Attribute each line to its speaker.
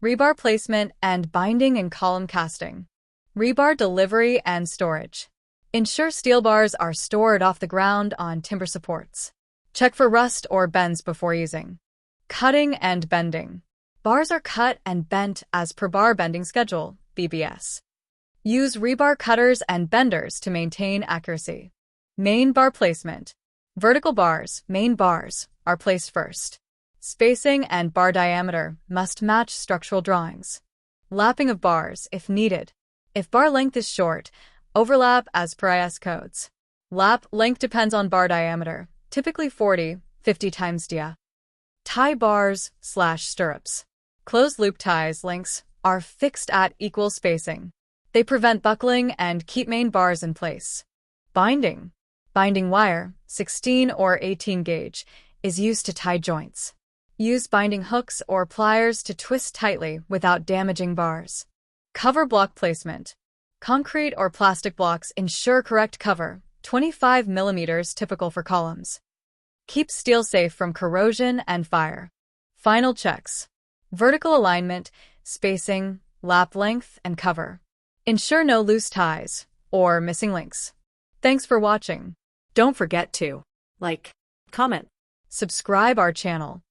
Speaker 1: Rebar placement and binding in column casting. Rebar delivery and storage. Ensure steel bars are stored off the ground on timber supports. Check for rust or bends before using. Cutting and bending. Bars are cut and bent as per bar bending schedule, BBS. Use rebar cutters and benders to maintain accuracy. Main bar placement. Vertical bars, main bars, are placed first. Spacing and bar diameter must match structural drawings. Lapping of bars if needed. If bar length is short, overlap as per IS codes. Lap length depends on bar diameter, typically 40-50 times dia. Tie bars/stirrups. Closed loop ties links are fixed at equal spacing. They prevent buckling and keep main bars in place. Binding. Binding wire, 16 or 18 gauge, is used to tie joints. Use binding hooks or pliers to twist tightly without damaging bars. Cover block placement. Concrete or plastic blocks ensure correct cover, 25 mm typical for columns. Keep steel safe from corrosion and fire. Final checks. Vertical alignment, spacing, lap length, and cover. Ensure no loose ties or missing links. Thanks for watching. Don't forget to like, comment, subscribe our channel.